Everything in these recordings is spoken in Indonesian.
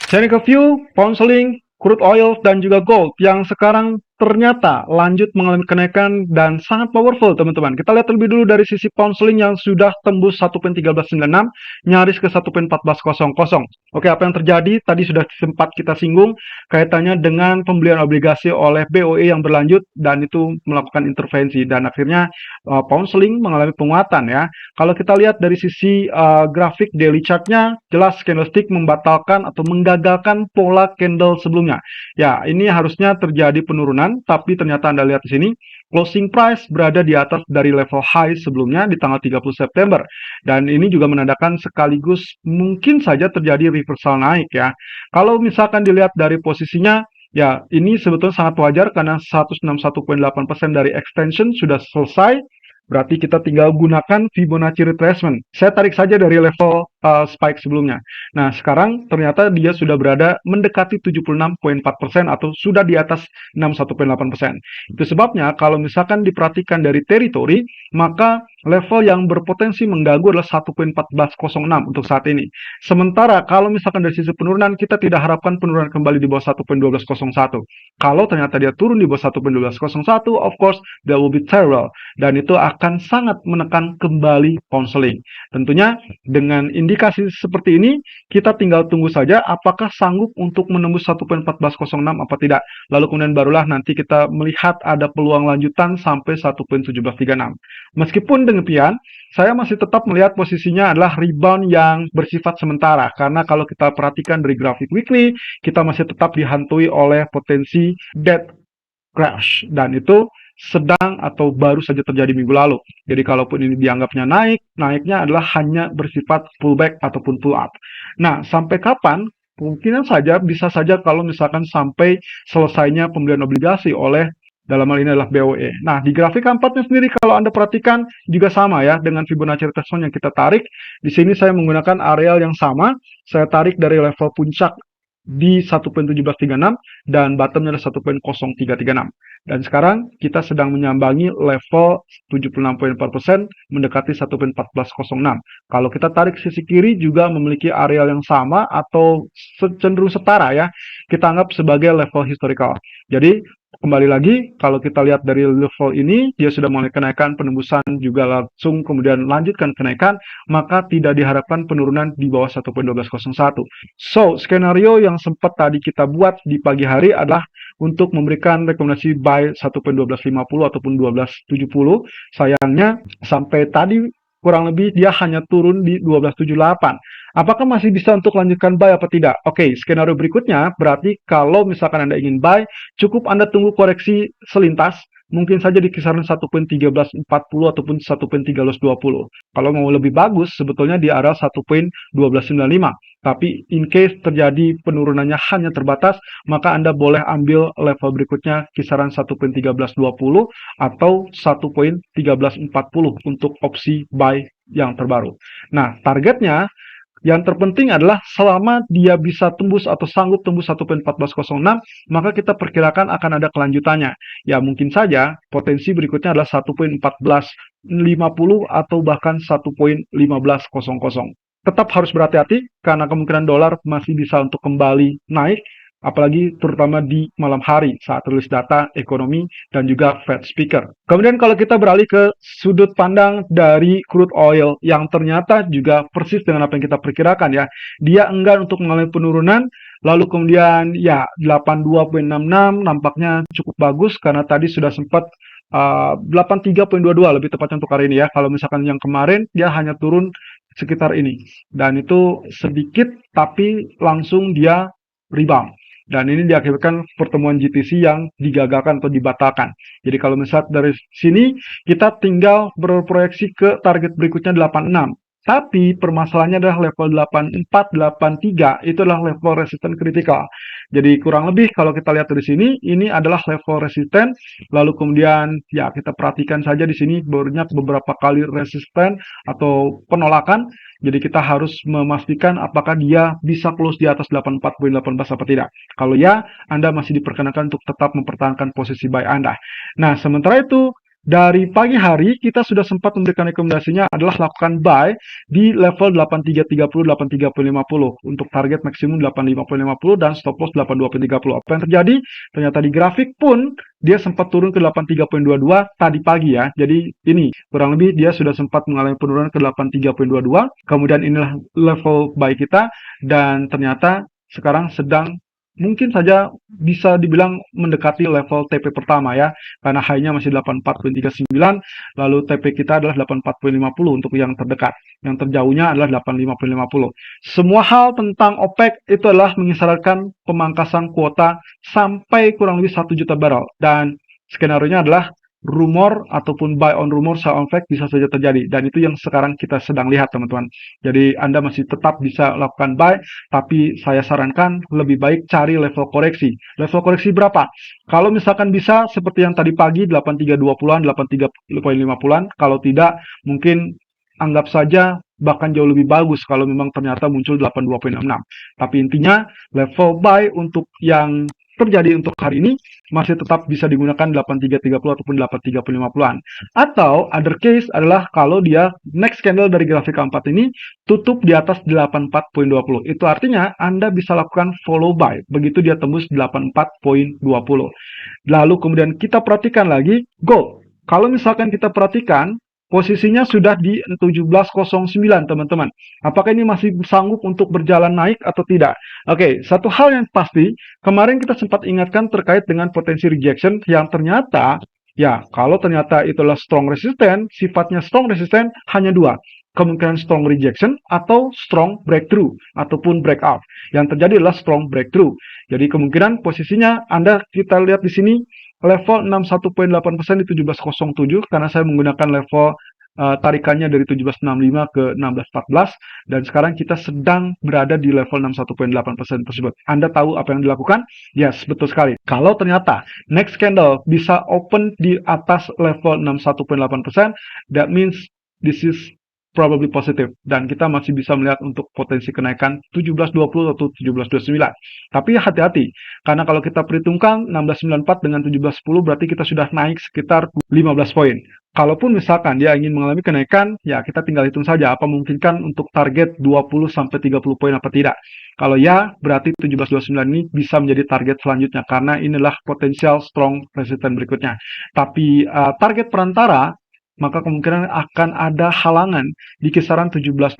Technical view, pound sterling, crude oil, dan juga gold yang sekarang ternyata lanjut mengalami kenaikan dan sangat powerful, teman-teman. Kita lihat terlebih dulu dari sisi pound sterling yang sudah tembus 1.1396, nyaris ke 1.1400. Oke, apa yang terjadi? Tadi sudah sempat kita singgung kaitannya dengan pembelian obligasi oleh BOE yang berlanjut dan itu melakukan intervensi dan akhirnya pound sterling mengalami penguatan ya. Kalau kita lihat dari sisi grafik daily chartnya, jelas candlestick membatalkan atau menggagalkan pola candle sebelumnya. Ya, ini harusnya terjadi penurunan, tapi ternyata Anda lihat di sini, closing price berada di atas dari level high sebelumnya di tanggal 30 September. Dan ini juga menandakan sekaligus mungkin saja terjadi reversal naik ya. Kalau misalkan dilihat dari posisinya, ya ini sebetulnya sangat wajar karena 161,8% dari extension sudah selesai. Berarti kita tinggal gunakan Fibonacci retracement. Saya tarik saja dari level spike sebelumnya. Nah, sekarang ternyata dia sudah berada mendekati 76,4% atau sudah di atas 61,8%. Itu sebabnya kalau misalkan diperhatikan dari teritori, maka level yang berpotensi mengganggu adalah 1.1406 untuk saat ini. Sementara kalau misalkan dari sisi penurunan, kita tidak harapkan penurunan kembali di bawah 1.1201. Kalau ternyata dia turun di bawah 1.1201, of course, that will be terrible. Dan itu akan sangat menekan kembali pound sterling. Tentunya dengan indikasi seperti ini, kita tinggal tunggu saja apakah sanggup untuk menembus 1.1406 apa tidak. Lalu kemudian barulah nanti kita melihat ada peluang lanjutan sampai 1.1736. Meskipun demikian, saya masih tetap melihat posisinya adalah rebound yang bersifat sementara. Karena kalau kita perhatikan dari grafik weekly, kita masih tetap dihantui oleh potensi dead crash. Dan itu sedang atau baru saja terjadi minggu lalu. Jadi kalaupun ini dianggapnya naik, naiknya adalah hanya bersifat pullback ataupun pull up. Nah, sampai kapan? Kemungkinan saja, bisa saja kalau misalkan sampai selesainya pembelian obligasi oleh dalam hal ini adalah BOE. Nah, di grafik keempatnya sendiri kalau Anda perhatikan juga sama ya dengan Fibonacci retracement yang kita tarik. Di sini saya menggunakan areal yang sama. Saya tarik dari level puncak di 1.1736 dan bottomnya adalah 1.0336. Dan sekarang kita sedang menyambangi level 76,4% mendekati 1.1406. Kalau kita tarik sisi kiri juga memiliki areal yang sama atau cenderung setara ya. Kita anggap sebagai level historical. Jadi kembali lagi, kalau kita lihat dari level ini, dia sudah mulai kenaikan, penembusan juga langsung kemudian lanjutkan kenaikan, maka tidak diharapkan penurunan di bawah 1.1201. So, skenario yang sempat tadi kita buat di pagi hari adalah untuk memberikan rekomendasi buy 1.1250 ataupun 1270. Sayangnya, sampai tadi kurang lebih dia hanya turun di 1278. Apakah masih bisa untuk lanjutkan buy apa tidak? Oke, skenario berikutnya berarti kalau misalkan Anda ingin buy, cukup Anda tunggu koreksi selintas, mungkin saja di kisaran 1.1340 ataupun 1.1320. Kalau mau lebih bagus, sebetulnya di area 1.1295. Tapi in case terjadi penurunannya hanya terbatas, maka Anda boleh ambil level berikutnya kisaran 1.1320 atau 1.1340 untuk opsi buy yang terbaru. Nah, targetnya yang terpenting adalah selama dia bisa tembus atau sanggup tembus 1.1406, maka kita perkirakan akan ada kelanjutannya. Ya, mungkin saja potensi berikutnya adalah 1.1450 atau bahkan 1.1500. Tetap harus berhati-hati karena kemungkinan dolar masih bisa untuk kembali naik, apalagi terutama di malam hari saat rilis data ekonomi dan juga Fed speaker. Kemudian kalau kita beralih ke sudut pandang dari crude oil yang ternyata juga persis dengan apa yang kita perkirakan ya. Dia enggan untuk mengalami penurunan, lalu kemudian ya 82,66 nampaknya cukup bagus karena tadi sudah sempat 83,22 lebih tepatnya untuk hari ini ya. Kalau misalkan yang kemarin dia hanya turun sekitar ini. Dan itu sedikit tapi langsung dia rebound. Dan ini diakibatkan pertemuan GTC yang digagalkan atau dibatalkan. Jadi kalau misalnya dari sini kita tinggal berproyeksi ke target berikutnya 86. Tapi permasalahannya adalah level 84, 83 itu adalah level resisten kritikal. Jadi kurang lebih kalau kita lihat dari sini, ini adalah level resisten. Lalu kemudian ya kita perhatikan saja di sini banyak beberapa kali resisten atau penolakan. Jadi kita harus memastikan apakah dia bisa close di atas 84,18 apa tidak. Kalau ya, Anda masih diperkenakan untuk tetap mempertahankan posisi buy Anda. Nah, sementara itu Dari pagi hari kita sudah sempat memberikan rekomendasinya adalah lakukan buy di level 8330, 8350 untuk target maksimum 8550 dan stop loss 8230. Apa yang terjadi? Ternyata di grafik pun dia sempat turun ke 83.22 tadi pagi ya. Jadi ini kurang lebih dia sudah sempat mengalami penurunan ke 83.22. Kemudian inilah level buy kita dan ternyata sekarang sedang mungkin saja bisa dibilang mendekati level TP pertama ya, karena high-nya masih 84.39, lalu TP kita adalah 84.50 untuk yang terdekat. Yang terjauhnya adalah 85.50. Semua hal tentang OPEC itu adalah mengisyaratkan pemangkasan kuota sampai kurang lebih 1 juta barrel. Dan skenario-nya adalah rumor ataupun buy on rumor, sell on fact bisa saja terjadi. Dan itu yang sekarang kita sedang lihat, teman-teman. Jadi Anda masih tetap bisa lakukan buy, tapi saya sarankan lebih baik cari level koreksi. Level koreksi berapa? Kalau misalkan bisa seperti yang tadi pagi 8320-an, 83.50-an, kalau tidak mungkin anggap saja bahkan jauh lebih bagus kalau memang ternyata muncul 82.66. Tapi intinya level buy untuk yang terjadi untuk hari ini masih tetap bisa digunakan 8330 ataupun 8350-an. Atau other case adalah kalau dia next candle dari grafik keempat ini tutup di atas 84.20. Itu artinya Anda bisa lakukan follow buy begitu dia tembus 84.20. Lalu kemudian kita perhatikan lagi gold. Kalau misalkan kita perhatikan posisinya sudah di 1709, teman-teman. Apakah ini masih sanggup untuk berjalan naik atau tidak? Oke, satu hal yang pasti, kemarin kita sempat ingatkan terkait dengan potensi rejection yang ternyata, ya, kalau ternyata itulah strong resistance, sifatnya strong resistance hanya dua. Kemungkinan strong rejection atau strong breakthrough ataupun breakout. Yang terjadi adalah strong breakthrough. Jadi kemungkinan posisinya Anda kita lihat di sini level 61.8% di 1707 karena saya menggunakan level tarikannya dari 1765 ke 1614 dan sekarang kita sedang berada di level 61.8% tersebut. Anda tahu apa yang dilakukan? Yes, betul sekali. Kalau ternyata next candle bisa open di atas level 61.8%, that means this is probably positive dan kita masih bisa melihat untuk potensi kenaikan 1720 atau 1729. Tapi hati-hati karena kalau kita perhitungkan 1694 dengan 1710 berarti kita sudah naik sekitar 15 poin. Kalaupun misalkan dia ingin mengalami kenaikan, ya kita tinggal hitung saja apa memungkinkan untuk target 20 sampai 30 poin apa tidak. Kalau ya, berarti 1729 ini bisa menjadi target selanjutnya karena inilah potensial strong resistance berikutnya. Tapi target perantara maka kemungkinan akan ada halangan di kisaran 17.12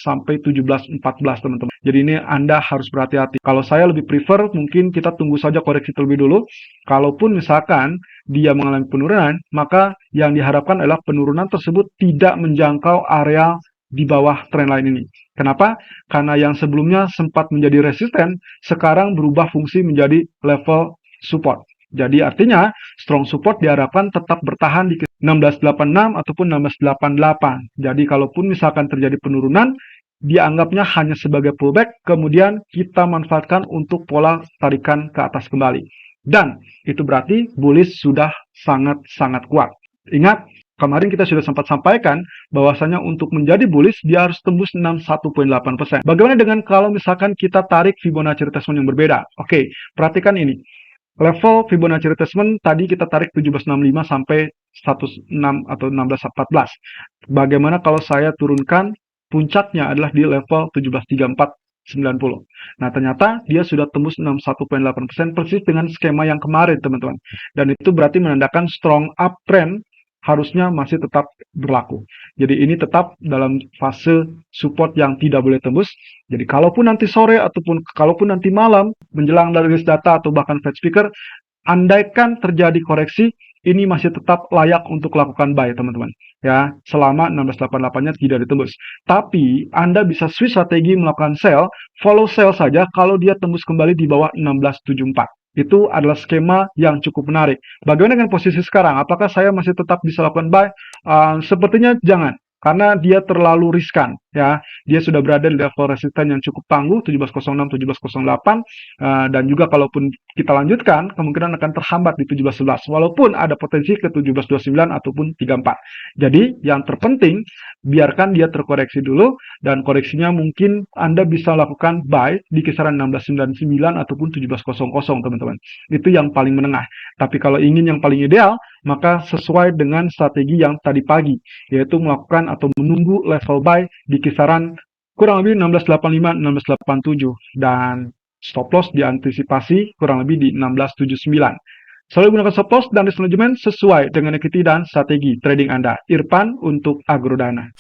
sampai 17.14, teman-teman. Jadi ini Anda harus berhati-hati. Kalau saya lebih prefer mungkin kita tunggu saja koreksi terlebih dulu. Kalaupun misalkan dia mengalami penurunan, maka yang diharapkan adalah penurunan tersebut tidak menjangkau area di bawah trendline ini. Kenapa? Karena yang sebelumnya sempat menjadi resisten, sekarang berubah fungsi menjadi level support. Jadi artinya strong support diharapkan tetap bertahan di 1686 ataupun 1688. Jadi kalaupun misalkan terjadi penurunan, dianggapnya hanya sebagai pullback, kemudian kita manfaatkan untuk pola tarikan ke atas kembali. Dan itu berarti bullish sudah sangat-sangat kuat. Ingat, kemarin kita sudah sempat sampaikan bahwasanya untuk menjadi bullish dia harus tembus 61.8%. Bagaimana dengan kalau misalkan kita tarik Fibonacci retracement yang berbeda? Oke, perhatikan ini. Level Fibonacci retracement tadi kita tarik 1765 sampai 16 atau 1614. Bagaimana kalau saya turunkan puncaknya adalah di level 173490. Nah, ternyata dia sudah tembus 61.8% persis dengan skema yang kemarin, teman-teman. Dan itu berarti menandakan strong uptrend harusnya masih tetap berlaku. Jadi ini tetap dalam fase support yang tidak boleh tembus. Jadi kalaupun nanti sore ataupun kalaupun nanti malam menjelang rilis data atau bahkan Fed speaker, andaikan terjadi koreksi, ini masih tetap layak untuk lakukan buy, teman-teman. Ya, selama 1688-nya tidak ditembus. Tapi Anda bisa switch strategi melakukan sell, follow sell saja kalau dia tembus kembali di bawah 1674. Itu adalah skema yang cukup menarik. Bagaimana dengan posisi sekarang? Apakah saya masih tetap bisa lakukan buy? Sepertinya jangan, karena dia terlalu riskan. Ya, dia sudah berada di level resisten yang cukup tangguh 1706, 1708, dan juga kalaupun kita lanjutkan kemungkinan akan terhambat di 1711 walaupun ada potensi ke 1729 ataupun 34. Jadi yang terpenting biarkan dia terkoreksi dulu dan koreksinya mungkin Anda bisa lakukan buy di kisaran 1699 ataupun 1700, teman-teman. Itu yang paling menengah. Tapi kalau ingin yang paling ideal, maka sesuai dengan strategi yang tadi pagi, yaitu melakukan atau menunggu level buy di kisaran kurang lebih 1685, 1687, dan stop loss diantisipasi kurang lebih di 1679. Selalu gunakan stop loss dan risk management sesuai dengan equity dan strategi trading Anda. Irfan untuk Agrodana.